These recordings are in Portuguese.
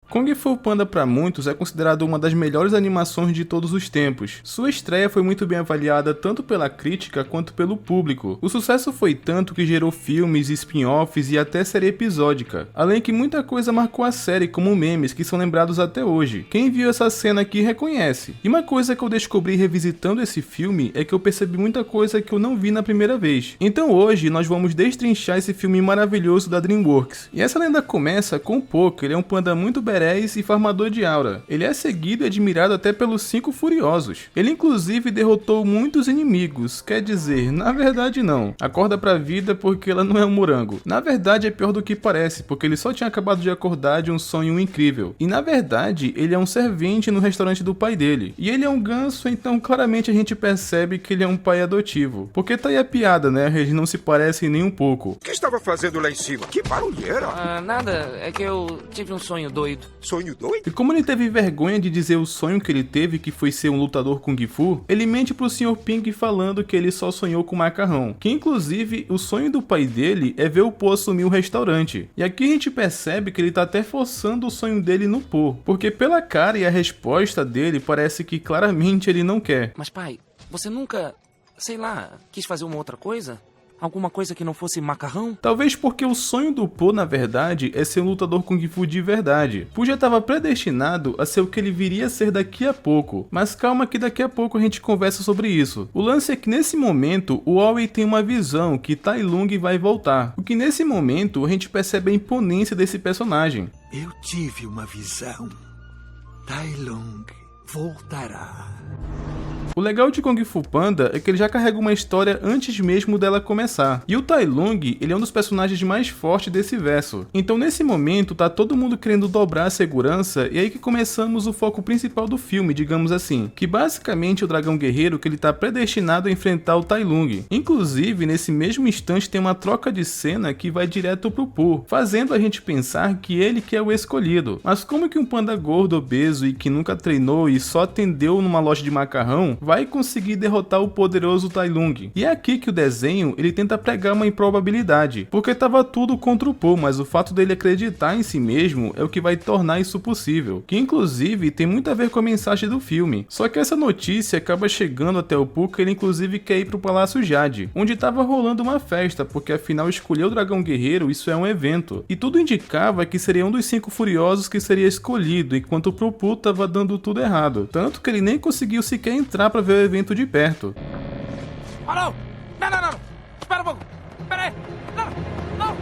Kung Fu Panda para muitos é considerado uma das melhores animações de todos os tempos. Sua estreia foi muito bem avaliada tanto pela crítica quanto pelo público. O sucesso foi tanto que gerou filmes, spin-offs e até série episódica. Além que muita coisa marcou a série, como memes que são lembrados até hoje. Quem viu essa cena aqui reconhece. E uma coisa que eu descobri revisitando esse filme é que eu percebi muita coisa que eu não vi na primeira vez. Então hoje nós vamos destrinchar esse filme maravilhoso da DreamWorks. E essa lenda começa com o Po, que ele é um panda muito berés e farmador de aura. Ele é seguido e admirado até pelos 5 Furiosos. Ele inclusive derrotou muitos inimigos, quer dizer, na verdade não. Acorda pra vida porque ela não é um morango. Na verdade é pior do que parece, porque ele só tinha acabado de acordar de um sonho incrível. E na verdade ele é um servente no restaurante do pai dele. E ele é um ganso, então claramente a gente percebe que ele é um pai adotivo. Porque tá aí a piada, né? Eles não se parecem nem um pouco. O que estava fazendo lá em cima? Que barulheira! Nada, é que eu tive um sonho doido. Sonho doido? E como ele teve vergonha de dizer o sonho que ele teve, que foi ser um lutador Kung Fu, ele mente pro Sr. Ping falando que ele só sonhou com macarrão. Que inclusive, o sonho do pai dele é ver o Po assumir o restaurante. E aqui a gente percebe que ele tá até forçando o sonho dele no Po. Porque pela cara e a resposta dele, parece que claramente ele não quer. Mas pai, você nunca, sei lá, quis fazer uma outra coisa? Alguma coisa que não fosse macarrão? Talvez porque o sonho do Po, na verdade, é ser um lutador Kung Fu de verdade. Po já estava predestinado a ser o que ele viria a ser daqui a pouco. Mas calma que daqui a pouco a gente conversa sobre isso. O lance é que nesse momento, o Owie tem uma visão que Tai Lung vai voltar. O que nesse momento a gente percebe a imponência desse personagem. Eu tive uma visão. Tai Lung voltará. O legal de Kung Fu Panda é que ele já carrega uma história antes mesmo dela começar. E o Tai Lung, ele é um dos personagens mais fortes desse verso. Então nesse momento tá todo mundo querendo dobrar a segurança e é aí que começamos o foco principal do filme, digamos assim. Que basicamente é o dragão guerreiro que ele tá predestinado a enfrentar o Tai Lung. Inclusive nesse mesmo instante tem uma troca de cena que vai direto pro Po, fazendo a gente pensar que ele que é o escolhido. Mas como que um panda gordo, obeso e que nunca treinou e só atendeu numa loja de macarrão vai conseguir derrotar o poderoso Tai Lung? E é aqui que o desenho ele tenta pregar uma improbabilidade, porque tava tudo contra o Po, mas o fato dele acreditar em si mesmo é o que vai tornar isso possível, que inclusive tem muito a ver com a mensagem do filme. Só que essa notícia acaba chegando até o Po que ele inclusive quer ir pro Palácio Jade, onde tava rolando uma festa, porque afinal escolher o dragão guerreiro isso é um evento, e tudo indicava que seria um dos 5 furiosos que seria escolhido, enquanto pro Po tava dando tudo errado, tanto que ele nem conseguiu sequer entrar pra ver o evento de perto. Não! Espera um pouco! Espera aí! Não!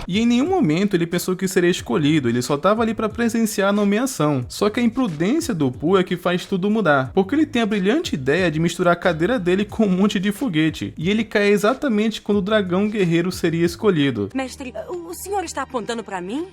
E em nenhum momento ele pensou que seria escolhido, ele só tava ali pra presenciar a nomeação. Só que a imprudência do Po é que faz tudo mudar, porque ele tem a brilhante ideia de misturar a cadeira dele com um monte de foguete, e ele cai exatamente quando o dragão guerreiro seria escolhido. Mestre, o senhor está apontando para mim?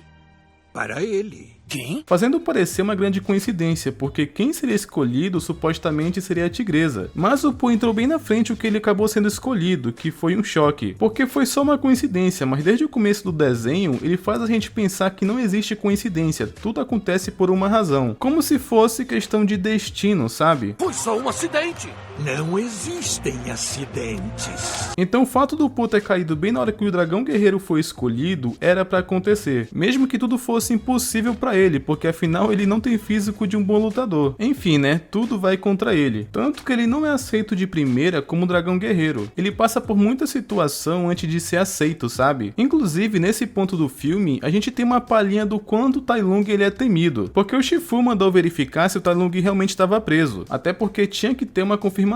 Para ele. Quem? Fazendo parecer uma grande coincidência, porque quem seria escolhido supostamente seria a tigresa. Mas o Po entrou bem na frente o que ele acabou sendo escolhido, que foi um choque. Porque foi só uma coincidência, mas desde o começo do desenho, ele faz a gente pensar que não existe coincidência, tudo acontece por uma razão. Como se fosse questão de destino, sabe? Foi só um acidente. Não existem acidentes. Então o fato do Po ter caído bem na hora que o dragão guerreiro foi escolhido era pra acontecer, mesmo que tudo fosse impossível pra ele, porque afinal ele não tem físico de um bom lutador. Enfim, né, tudo vai contra ele. Tanto que ele não é aceito de primeira como dragão guerreiro. Ele passa por muita situação antes de ser aceito, sabe? Inclusive, nesse ponto do filme, a gente tem uma palhinha do quanto o Tai Lung ele é temido, porque o Shifu mandou verificar se o Tai Lung realmente estava preso, até porque tinha que ter uma confirmação.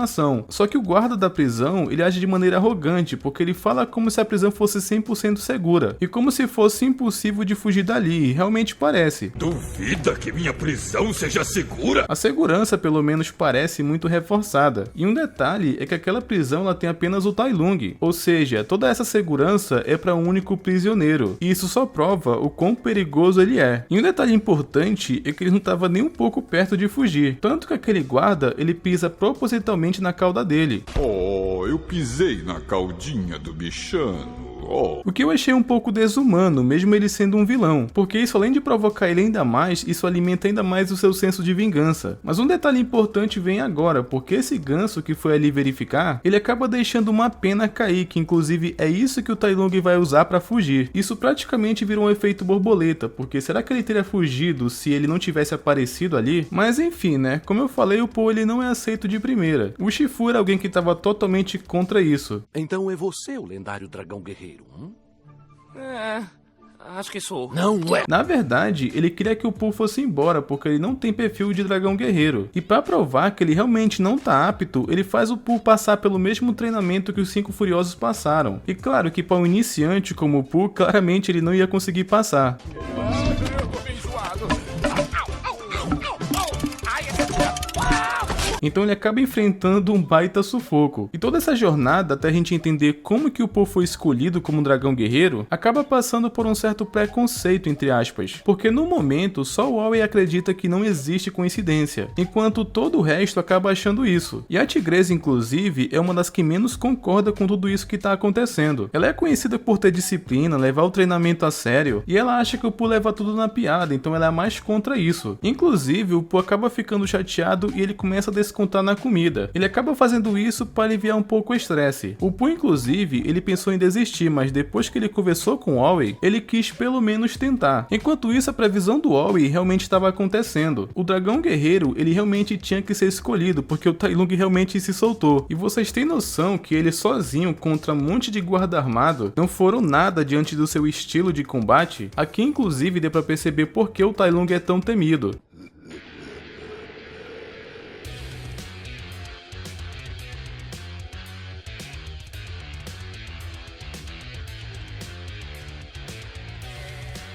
Só que o guarda da prisão, ele age de maneira arrogante, porque ele fala como se a prisão fosse 100% segura, e como se fosse impossível de fugir dali, e realmente parece. Duvida que minha prisão seja segura? A segurança pelo menos parece muito reforçada. E um detalhe é que aquela prisão ela tem apenas o Tai Lung, ou seja, toda essa segurança é para um único prisioneiro. E isso só prova o quão perigoso ele é. E um detalhe importante é que ele não estava nem um pouco perto de fugir, tanto que aquele guarda ele pisa propositalmente na cauda dele. Oh, eu pisei na caudinha do bichano. O que eu achei um pouco desumano, mesmo ele sendo um vilão, porque isso além de provocar ele ainda mais, isso alimenta ainda mais o seu senso de vingança. Mas um detalhe importante vem agora, porque esse ganso que foi ali verificar, ele acaba deixando uma pena cair, que inclusive é isso que o Tai Lung vai usar para fugir. Isso praticamente virou um efeito borboleta, porque será que ele teria fugido se ele não tivesse aparecido ali? Mas enfim, né, como eu falei, o Po ele não é aceito de primeira. O Shifu era alguém que estava totalmente contra isso. Então é você o lendário dragão guerreiro, Acho que sou. Não é. Na verdade, ele queria que o Po fosse embora, porque ele não tem perfil de dragão guerreiro. E para provar que ele realmente não tá apto, ele faz o Po passar pelo mesmo treinamento que os 5 Furiosos passaram. E claro que para um iniciante como o Po, claramente ele não ia conseguir passar. Então ele acaba enfrentando um baita sufoco. E toda essa jornada, até a gente entender como que o Po foi escolhido como um dragão guerreiro, acaba passando por um certo preconceito, entre aspas. Porque no momento, só o Aoi acredita que não existe coincidência, enquanto todo o resto acaba achando isso. E a Tigresa, inclusive, é uma das que menos concorda com tudo isso que tá acontecendo. Ela é conhecida por ter disciplina, levar o treinamento a sério, e ela acha que o Po leva tudo na piada, então ela é mais contra isso. Inclusive, o Po acaba ficando chateado e ele começa a descontar na comida. Ele acaba fazendo isso para aliviar um pouco o estresse. O Po, inclusive, ele pensou em desistir, mas depois que ele conversou com o Aoi, ele quis pelo menos tentar. Enquanto isso, a previsão do Aoi realmente estava acontecendo. O dragão guerreiro, ele realmente tinha que ser escolhido, porque o Tai Lung realmente se soltou. E vocês têm noção que ele sozinho contra um monte de guarda armado não foram nada diante do seu estilo de combate? Aqui, inclusive, deu para perceber por que o Tai Lung é tão temido.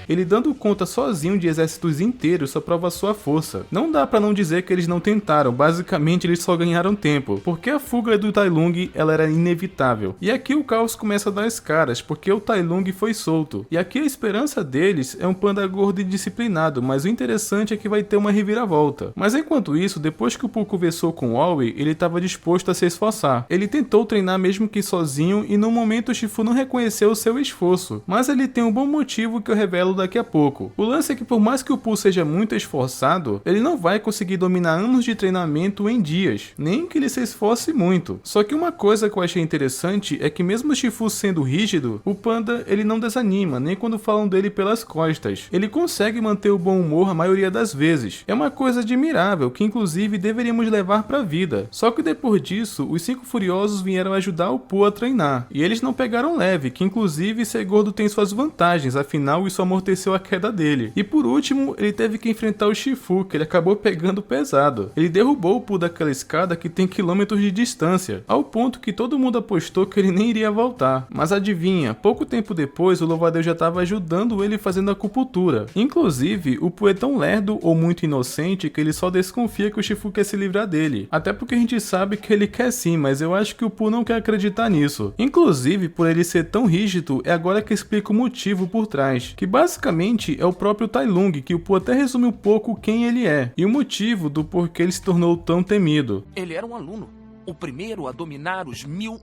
Ele dando conta sozinho de exércitos inteiros só prova sua força. Não dá pra não dizer que eles não tentaram, basicamente eles só ganharam tempo, porque a fuga do Tai Lung ela era inevitável. E aqui o caos começa a dar as caras, porque o Tai Lung foi solto. E aqui a esperança deles é um panda gordo e disciplinado, mas o interessante é que vai ter uma reviravolta. Mas enquanto isso, depois que o Po conversou com o Aoi, ele estava disposto a se esforçar. Ele tentou treinar mesmo que sozinho e no momento o Shifu não reconheceu o seu esforço, mas ele tem um bom motivo que eu revelo daqui a pouco. O lance é que por mais que o Po seja muito esforçado, ele não vai conseguir dominar anos de treinamento em dias, nem que ele se esforce muito. Só que uma coisa que eu achei interessante é que mesmo o Shifu sendo rígido, o panda ele não desanima, nem quando falam dele pelas costas. Ele consegue manter o bom humor a maioria das vezes. É uma coisa admirável, que inclusive deveríamos levar pra vida. Só que depois disso, os 5 Furiosos vieram ajudar o Po a treinar. E eles não pegaram leve, que inclusive ser gordo tem suas vantagens, afinal isso amorteceu a queda dele. E por último, ele teve que enfrentar o Shifu, que ele acabou pegando pesado. Ele derrubou o Po daquela escada que tem quilômetros de distância, ao ponto que todo mundo apostou que ele nem iria voltar. Mas adivinha, pouco tempo depois o louva-a-Deus já estava ajudando ele fazendo acupuntura. Inclusive, o Po é tão lerdo ou muito inocente que ele só desconfia que o Shifu quer se livrar dele. Até porque a gente sabe que ele quer sim, mas eu acho que o Po não quer acreditar nisso. Inclusive, por ele ser tão rígido, é agora que explica o motivo por trás, que basicamente é o próprio Tai Lung, que o Po até resume um pouco quem ele é, e o motivo do porquê ele se tornou tão temido. Ele era um aluno, o primeiro a dominar os 1000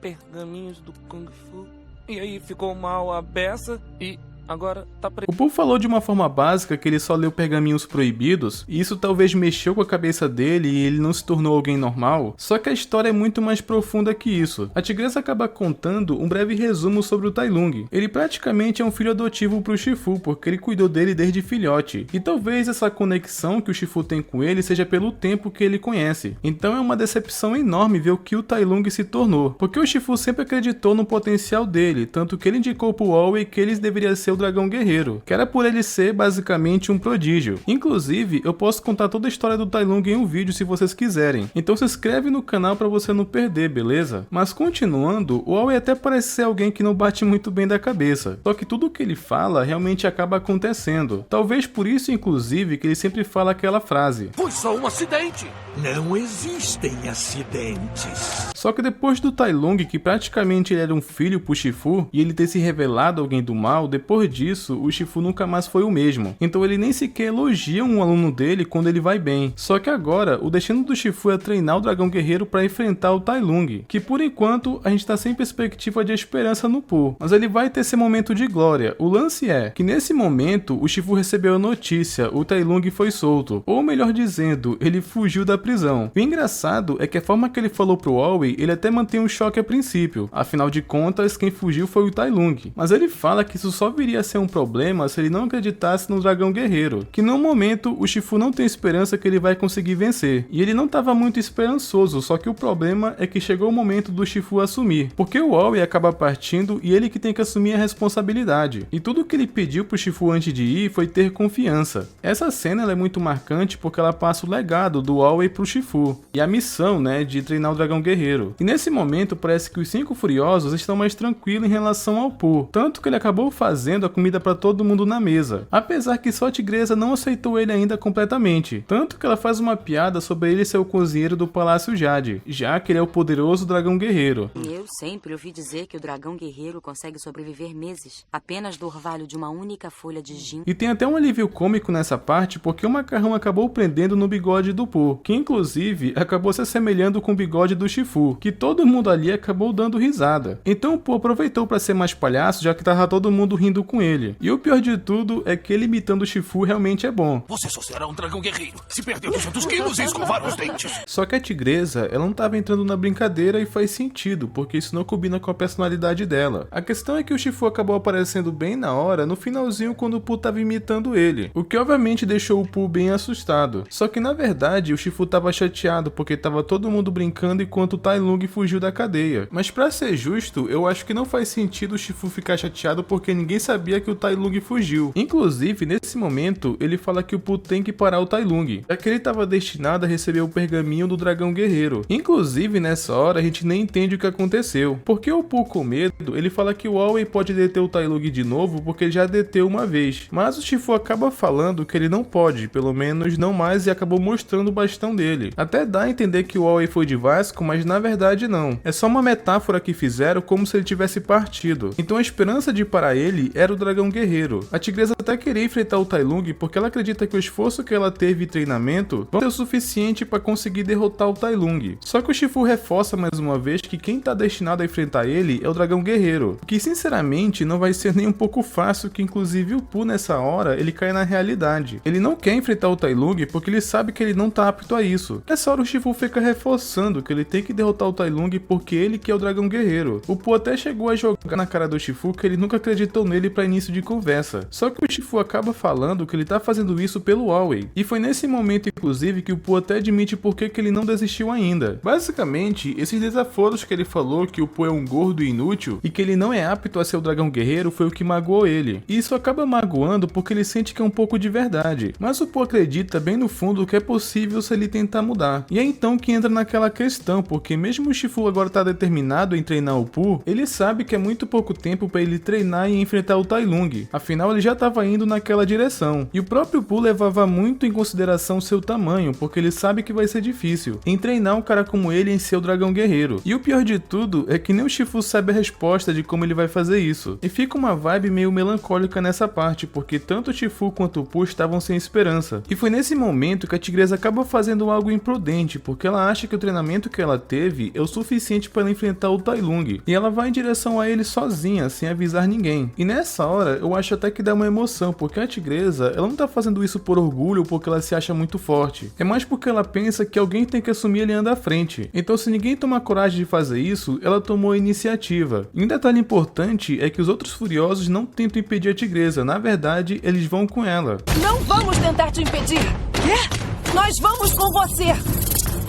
pergaminhos do Kung Fu. E aí ficou mal a beça e agora tá preso. O Po falou de uma forma básica que ele só leu Pergaminhos Proibidos, e isso talvez mexeu com a cabeça dele e ele não se tornou alguém normal, só que a história é muito mais profunda que isso. A Tigresa acaba contando um breve resumo sobre o Tai Lung. Ele praticamente é um filho adotivo pro Shifu, porque ele cuidou dele desde filhote, e talvez essa conexão que o Shifu tem com ele seja pelo tempo que ele conhece. Então é uma decepção enorme ver o que o Tai Lung se tornou, porque o Shifu sempre acreditou no potencial dele, tanto que ele indicou pro Aoi que eles deveriam ser o dragão guerreiro, que era por ele ser basicamente um prodígio. Inclusive, eu posso contar toda a história do Tai Lung em um vídeo se vocês quiserem, então se inscreve no canal pra você não perder, beleza? Mas continuando, o Aoi até parece ser alguém que não bate muito bem da cabeça, só que tudo o que ele fala realmente acaba acontecendo. Talvez por isso, inclusive, que ele sempre fala aquela frase: foi só um acidente! Não existem acidentes. Só que depois do Tai Lung, que praticamente ele era um filho pro Shifu, e ele ter se revelado alguém do mal, depois depois disso, o Shifu nunca mais foi o mesmo. Então ele nem sequer elogia um aluno dele quando ele vai bem. Só que agora, o destino do Shifu é treinar o Dragão Guerreiro para enfrentar o Tai Lung, que por enquanto a gente tá sem perspectiva de esperança no Pooh, mas ele vai ter esse momento de glória. O lance é que nesse momento o Shifu recebeu a notícia, o Tai Lung foi solto, ou melhor dizendo, ele fugiu da prisão. O engraçado é que a forma que ele falou pro Owei, ele até mantém um choque a princípio, afinal de contas quem fugiu foi o Tai Lung, mas ele fala que isso só viria a ser um problema se ele não acreditasse no Dragão Guerreiro, que no momento o Shifu não tem esperança que ele vai conseguir vencer, e ele não estava muito esperançoso, só que o problema é que chegou o momento do Shifu assumir, porque o Owei acaba partindo e ele que tem que assumir a responsabilidade, e tudo que ele pediu pro Shifu antes de ir foi ter confiança. Essa cena ela é muito marcante porque ela passa o legado do Owei pro Shifu, e a missão, de treinar o Dragão Guerreiro. E nesse momento parece que os 5 Furiosos estão mais tranquilos em relação ao Pooh, tanto que ele acabou fazendo a comida para todo mundo na mesa, apesar que só a Tigresa não aceitou ele ainda completamente, tanto que ela faz uma piada sobre ele ser o cozinheiro do Palácio Jade, já que ele é o poderoso Dragão Guerreiro. Eu sempre ouvi dizer que o Dragão Guerreiro consegue sobreviver meses, apenas do orvalho de uma única folha de gin. E tem até um alívio cômico nessa parte, porque o macarrão acabou prendendo no bigode do Pooh, que inclusive acabou se assemelhando com o bigode do Shifu, que todo mundo ali acabou dando risada. Então o Pooh aproveitou para ser mais palhaço, já que tava todo mundo rindo com ele. E o pior de tudo é que ele imitando o Shifu realmente é bom. Você só será um dragão guerreiro se perder 200 quilos e escovar os dentes. Só que a Tigresa, ela não tava entrando na brincadeira e faz sentido, porque isso não combina com a personalidade dela. A questão é que o Shifu acabou aparecendo bem na hora, no finalzinho quando o Pooh tava imitando ele, o que obviamente deixou o Pooh bem assustado. Só que na verdade o Shifu tava chateado porque tava todo mundo brincando enquanto o Tai Lung fugiu da cadeia. Mas pra ser justo, eu acho que não faz sentido o Shifu ficar chateado porque ninguém sabia que o Tai Lung fugiu. Inclusive, nesse momento, ele fala que o Pooh tem que parar o Tai Lung, já que ele estava destinado a receber o pergaminho do Dragão Guerreiro. Inclusive, nessa hora, a gente nem entende o que aconteceu, porque o Pooh, com medo, ele fala que o Owei pode deter o Tai Lung de novo porque ele já deteu uma vez, mas o Shifu acaba falando que ele não pode, pelo menos não mais, e acabou mostrando o bastão dele. Até dá a entender que o Owei foi de Vasco, mas na verdade não. É só uma metáfora que fizeram como se ele tivesse partido. Então a esperança de parar ele era o Dragão Guerreiro. A Tigresa até queria enfrentar o Tai Lung porque ela acredita que o esforço que ela teve em treinamento vai ser o suficiente para conseguir derrotar o Tai Lung. Só que o Shifu reforça mais uma vez que quem tá destinado a enfrentar ele é o Dragão Guerreiro, que sinceramente não vai ser nem um pouco fácil, que inclusive o Pooh nessa hora ele cai na realidade. Ele não quer enfrentar o Tai Lung porque ele sabe que ele não tá apto a isso. Nessa hora o Shifu fica reforçando que ele tem que derrotar o Tai Lung porque ele que é o Dragão Guerreiro. O Pooh até chegou a jogar na cara do Shifu que ele nunca acreditou nele para início de conversa. Só que o Shifu acaba falando que ele tá fazendo isso pelo Owei. E foi nesse momento inclusive que o Pooh até admite por que ele não desistiu ainda. Basicamente, esses desaforos que ele falou que o Pooh é um gordo e inútil e que ele não é apto a ser o Dragão Guerreiro foi o que magoou ele. E isso acaba magoando porque ele sente que é um pouco de verdade. Mas o Pooh acredita bem no fundo que é possível se ele tentar mudar. E é então que entra naquela questão, porque mesmo o Shifu agora tá determinado em treinar o Pooh, ele sabe que é muito pouco tempo para ele treinar e enfrentar o Tai Lung. Afinal, ele já estava indo naquela direção. E o próprio Pooh levava muito em consideração seu tamanho, porque ele sabe que vai ser difícil em treinar um cara como ele em ser o Dragão Guerreiro. E o pior de tudo é que nem o Shifu sabe a resposta de como ele vai fazer isso. E fica uma vibe meio melancólica nessa parte, porque tanto o Shifu quanto o Pooh estavam sem esperança. E foi nesse momento que a Tigresa acaba fazendo algo imprudente, porque ela acha que o treinamento que ela teve é o suficiente para ela enfrentar o Tai Lung. E ela vai em direção a ele sozinha, sem avisar ninguém. E nessa hora, eu acho até que dá uma emoção, porque a Tigresa, ela não tá fazendo isso por orgulho ou porque ela se acha muito forte. É mais porque ela pensa que alguém tem que assumir ele anda à frente. Então se ninguém tomar coragem de fazer isso, ela tomou a iniciativa. E um detalhe importante é que os outros Furiosos não tentam impedir a Tigresa, na verdade, eles vão com ela. Não vamos tentar te impedir! Quê? Nós vamos com você!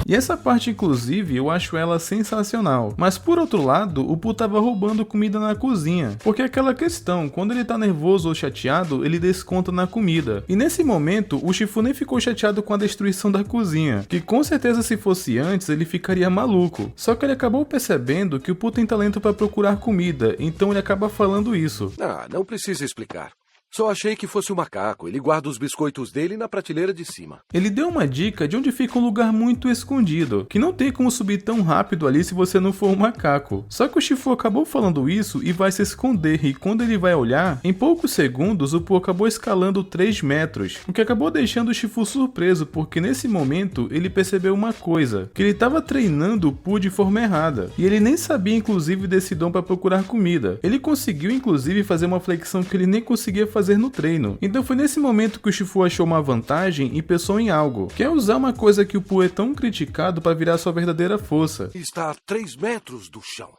E essa parte, inclusive, eu acho ela sensacional. Mas por outro lado, o Pooh tava roubando comida na cozinha. Porque é aquela questão, quando ele tá nervoso ou chateado, ele desconta na comida. E nesse momento, o Shifu nem ficou chateado com a destruição da cozinha, que com certeza se fosse antes, ele ficaria maluco. Só que ele acabou percebendo que o Pooh tem talento para procurar comida, então ele acaba falando isso. Não precisa explicar. Só achei que fosse um macaco. Ele guarda os biscoitos dele na prateleira de cima. Ele deu uma dica de onde fica um lugar muito escondido, que não tem como subir tão rápido ali se você não for um macaco. Só que o Shifu acabou falando isso e vai se esconder, e quando ele vai olhar, em poucos segundos o Pooh acabou escalando 3 metros, o que acabou deixando o Shifu surpreso, porque nesse momento ele percebeu uma coisa, que ele estava treinando o Pooh de forma errada, e ele nem sabia inclusive desse dom para procurar comida. Ele conseguiu inclusive fazer uma flexão que ele nem conseguia fazer no treino. Então foi nesse momento que o Shifu achou uma vantagem e pensou em algo, que é usar uma coisa que o Pooh é tão criticado para virar sua verdadeira força. Está a 3 metros do chão.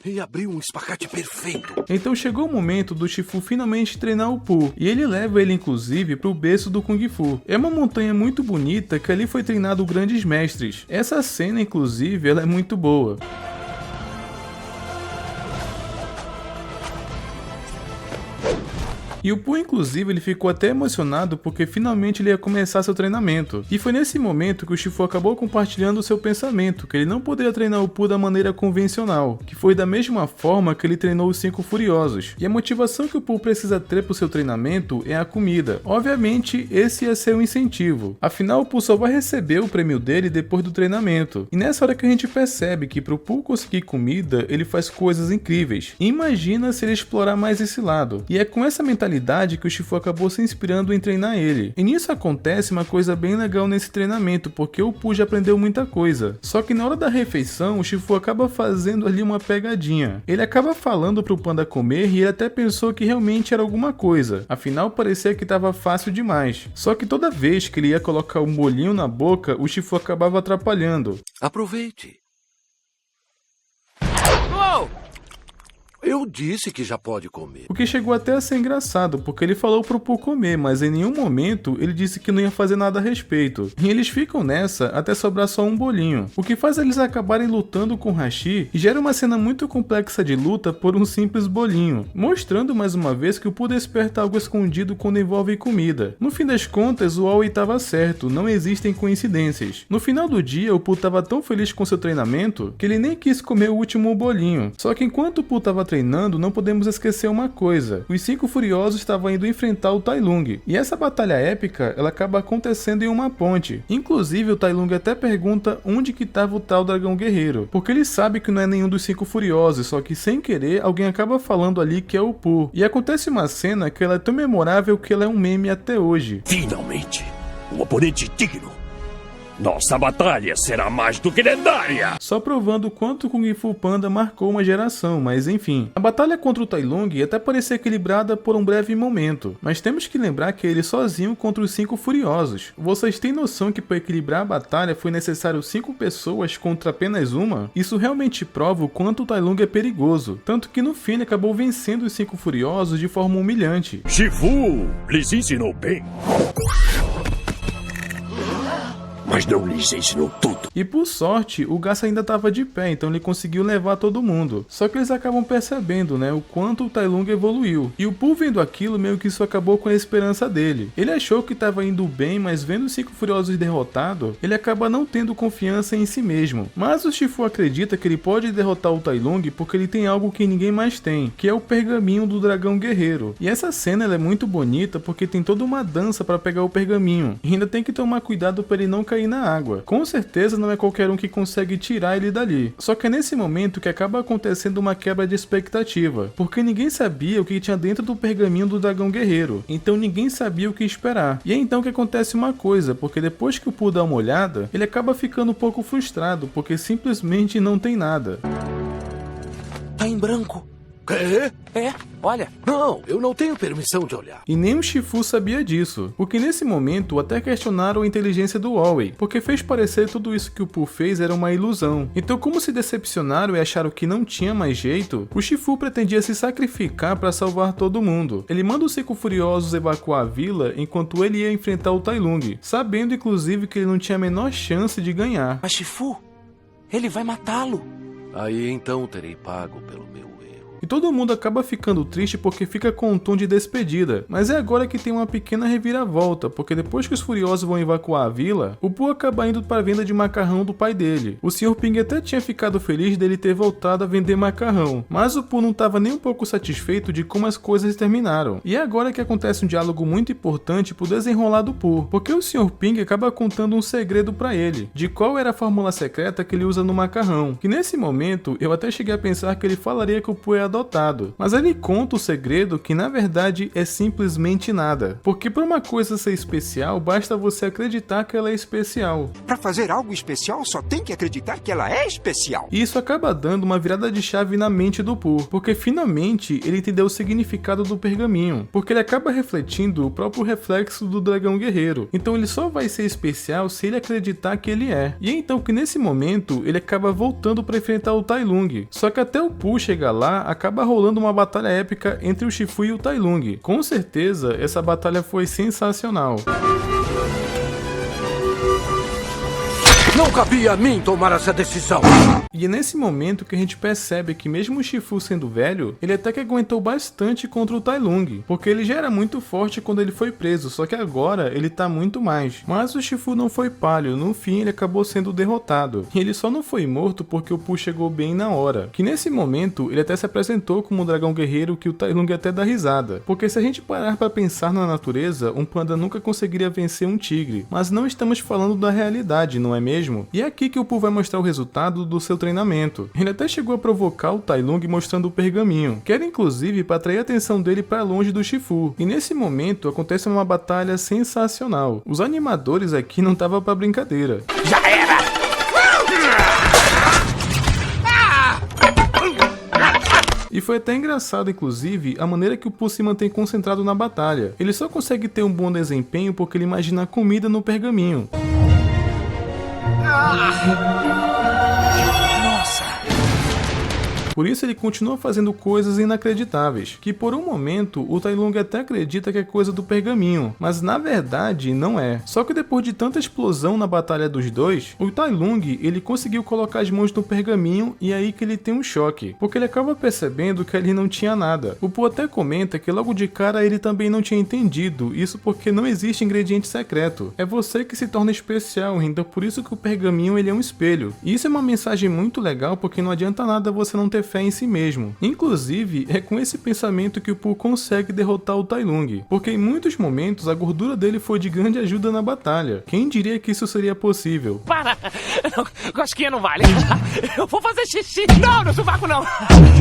E abriu um espacate perfeito. Então chegou o momento do Shifu finalmente treinar o Pooh, e ele leva ele inclusive para o berço do Kung Fu. É uma montanha muito bonita que ali foi treinado grandes mestres. Essa cena inclusive ela é muito boa. E o Pooh, inclusive, ele ficou até emocionado porque finalmente ele ia começar seu treinamento. E foi nesse momento que o Shifu acabou compartilhando o seu pensamento, que ele não poderia treinar o Pooh da maneira convencional, que foi da mesma forma que ele treinou os 5 Furiosos. E a motivação que o Pooh precisa ter para o seu treinamento é a comida. Obviamente, esse ia ser um incentivo. Afinal, o Pooh só vai receber o prêmio dele depois do treinamento. E nessa hora que a gente percebe que para o Pooh conseguir comida, ele faz coisas incríveis. E imagina se ele explorar mais esse lado. E é com essa mentalidade que o Shifu acabou se inspirando em treinar ele. E nisso acontece uma coisa bem legal nesse treinamento, porque o Pooh já aprendeu muita coisa. Só que na hora da refeição, o Shifu acaba fazendo ali uma pegadinha. Ele acaba falando pro panda comer e ele até pensou que realmente era alguma coisa. Afinal, parecia que estava fácil demais. Só que toda vez que ele ia colocar um bolinho na boca, o Shifu acabava atrapalhando. Aproveite. Uou! Eu disse que já pode comer. O que chegou até a ser engraçado, porque ele falou pro Pooh comer, mas em nenhum momento ele disse que não ia fazer nada a respeito. E eles ficam nessa até sobrar só um bolinho, o que faz eles acabarem lutando com o Hashi e gera uma cena muito complexa de luta por um simples bolinho, mostrando mais uma vez que o Pooh desperta algo escondido quando envolve comida. No fim das contas, o Aoi estava certo, não existem coincidências. No final do dia, o Pooh estava tão feliz com seu treinamento que ele nem quis comer o último bolinho. Só que enquanto o Pooh estava treinando, não podemos esquecer uma coisa. Os 5 Furiosos estavam indo enfrentar o Tai Lung. E essa batalha épica, ela acaba acontecendo em uma ponte. Inclusive, o Tai Lung até pergunta onde que estava o tal dragão guerreiro. Porque ele sabe que não é nenhum dos 5 Furiosos, só que sem querer, alguém acaba falando ali que é o Pooh. E acontece uma cena que ela é tão memorável que ela é um meme até hoje. Finalmente, um oponente digno. Nossa batalha será mais do que lendária! Só provando o quanto o Kung Fu Panda marcou uma geração, mas enfim. A batalha contra o Tai Lung até parecia equilibrada por um breve momento, mas temos que lembrar que ele sozinho contra os 5 Furiosos. Vocês têm noção que para equilibrar a batalha foi necessário 5 pessoas contra apenas uma? Isso realmente prova o quanto o Tai Lung é perigoso, tanto que no fim ele acabou vencendo os 5 Furiosos de forma humilhante. Shifu lhes ensinou bem. Mas não lhes ensinou tudo. E por sorte, o Garça ainda estava de pé, então ele conseguiu levar todo mundo. Só que eles acabam percebendo, né, o quanto o Tai Lung evoluiu. E o Pooh vendo aquilo, meio que isso acabou com a esperança dele. Ele achou que estava indo bem, mas vendo os 5 Furiosos derrotados, ele acaba não tendo confiança em si mesmo. Mas o Shifu acredita que ele pode derrotar o Tai Lung porque ele tem algo que ninguém mais tem, que é o pergaminho do dragão guerreiro. E essa cena ela é muito bonita porque tem toda uma dança para pegar o pergaminho. E ainda tem que tomar cuidado para ele não cair na água. Com certeza não é qualquer um que consegue tirar ele dali. Só que é nesse momento que acaba acontecendo uma quebra de expectativa, porque ninguém sabia o que tinha dentro do pergaminho do dragão guerreiro, então ninguém sabia o que esperar. E é então que acontece uma coisa, porque depois que o Pooh dá uma olhada, ele acaba ficando um pouco frustrado, porque simplesmente não tem nada. Tá em branco. Quê? É, olha. Não, eu não tenho permissão de olhar. E nem o Shifu sabia disso, porque nesse momento até questionaram a inteligência do Aoi, porque fez parecer tudo isso que o Pooh fez era uma ilusão. Então, como se decepcionaram e acharam que não tinha mais jeito, o Shifu pretendia se sacrificar para salvar todo mundo. Ele manda os 5 Furiosos evacuar a vila enquanto ele ia enfrentar o Tai Lung, sabendo inclusive que ele não tinha a menor chance de ganhar. Mas Shifu, ele vai matá-lo. Aí então terei pago pelo meu erro. E todo mundo acaba ficando triste porque fica com um tom de despedida, mas é agora que tem uma pequena reviravolta, porque depois que os furiosos vão evacuar a vila, o Pooh acaba indo para a venda de macarrão do pai dele. O Sr. Ping até tinha ficado feliz dele ter voltado a vender macarrão, mas o Pooh não estava nem um pouco satisfeito de como as coisas terminaram. E é agora que acontece um diálogo muito importante pro desenrolar do Pooh, porque o Sr. Ping acaba contando um segredo para ele, de qual era a fórmula secreta que ele usa no macarrão, que nesse momento eu até cheguei a pensar que ele falaria que o Pooh é adotado, mas ele conta o segredo que na verdade é simplesmente nada, porque para uma coisa ser especial basta você acreditar que ela é especial. Para fazer algo especial só tem que acreditar que ela é especial. E isso acaba dando uma virada de chave na mente do Pooh, porque finalmente ele entendeu o significado do pergaminho, porque ele acaba refletindo o próprio reflexo do dragão guerreiro, então ele só vai ser especial se ele acreditar que ele é. E é então que nesse momento ele acaba voltando para enfrentar o Tai Lung, só que até o Pooh chegar lá, acaba rolando uma batalha épica entre o Shifu e o Tai Lung. Com certeza essa batalha foi sensacional. Não cabia a mim tomar essa decisão. E é nesse momento que a gente percebe que mesmo o Shifu sendo velho, ele até que aguentou bastante contra o Tai Lung, porque ele já era muito forte quando ele foi preso, só que agora ele tá muito mais. Mas o Shifu não foi palho, no fim ele acabou sendo derrotado. E ele só não foi morto porque o Pooh chegou bem na hora, que nesse momento ele até se apresentou como um dragão guerreiro que o Tai Lung até dá risada, porque se a gente parar para pensar na natureza, um panda nunca conseguiria vencer um tigre, mas não estamos falando da realidade, não é mesmo? E é aqui que o Pooh vai mostrar o resultado do seu treinamento. Ele até chegou a provocar o Tai Lung mostrando o pergaminho, que era inclusive para atrair a atenção dele para longe do Shifu. E nesse momento acontece uma batalha sensacional. Os animadores aqui não estavam para brincadeira. Já era! E foi até engraçado, inclusive, a maneira que o Pooh se mantém concentrado na batalha. Ele só consegue ter um bom desempenho porque ele imagina a comida no pergaminho. Nossa! Por isso ele continua fazendo coisas inacreditáveis, que por um momento o Tai Lung até acredita que é coisa do pergaminho, mas na verdade não é. Só que depois de tanta explosão na batalha dos dois, o Tai Lung ele conseguiu colocar as mãos no pergaminho e é aí que ele tem um choque, porque ele acaba percebendo que ali não tinha nada. O Pooh até comenta que logo de cara ele também não tinha entendido, isso porque não existe ingrediente secreto. É você que se torna especial, então por isso que o pergaminho ele é um espelho. E isso é uma mensagem muito legal porque não adianta nada você não ter fé em si mesmo. Inclusive, é com esse pensamento que o Pooh consegue derrotar o Tai Lung, porque em muitos momentos a gordura dele foi de grande ajuda na batalha. Quem diria que isso seria possível? Para! Cosquinha não vale. Eu vou fazer xixi. Não, no sovaco não.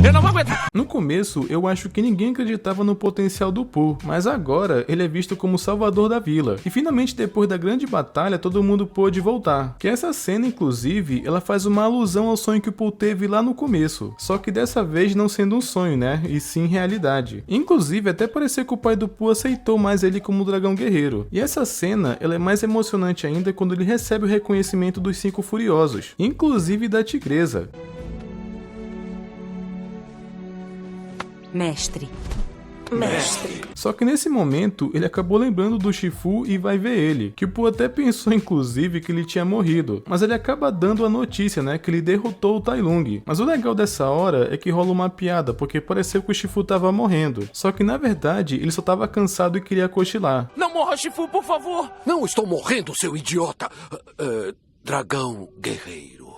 Eu não vou aguentar. No começo, eu acho que ninguém acreditava no potencial do Pooh, mas agora ele é visto como o salvador da vila. E finalmente, depois da grande batalha, todo mundo pôde voltar. Que essa cena, inclusive, ela faz uma alusão ao sonho que o Pooh teve lá no começo. Só que dessa vez não sendo um sonho, né? E sim realidade. Inclusive, até parecer que o pai do Pooh aceitou mais ele como dragão guerreiro. E essa cena, ela é mais emocionante ainda quando ele recebe o reconhecimento dos 5 furiosos, inclusive da tigresa. Mestre. Só que nesse momento, ele acabou lembrando do Shifu e vai ver ele, que o Pooh até pensou inclusive que ele tinha morrido, mas ele acaba dando a notícia, né, que ele derrotou o Tai Lung. Mas o legal dessa hora é que rola uma piada, porque pareceu que o Shifu tava morrendo, só que na verdade ele só tava cansado e queria cochilar. Não morra, Shifu, por favor. Não estou morrendo, seu idiota. Dragão guerreiro.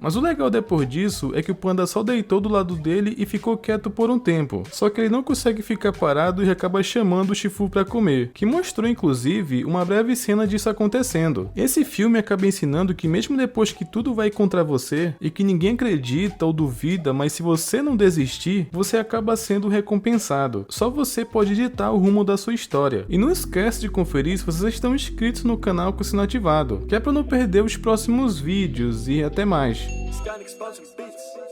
Mas o legal depois disso é que o panda só deitou do lado dele e ficou quieto por um tempo. Só que ele não consegue ficar parado e acaba chamando o Shifu pra comer, que mostrou inclusive uma breve cena disso acontecendo. Esse filme acaba ensinando que mesmo depois que tudo vai contra você e que ninguém acredita ou duvida, mas se você não desistir, você acaba sendo recompensado. Só você pode ditar o rumo da sua história. E não esquece de conferir se vocês estão inscritos no canal com o sino ativado, que é pra não perder os próximos vídeos e até mais. Skynex Beats.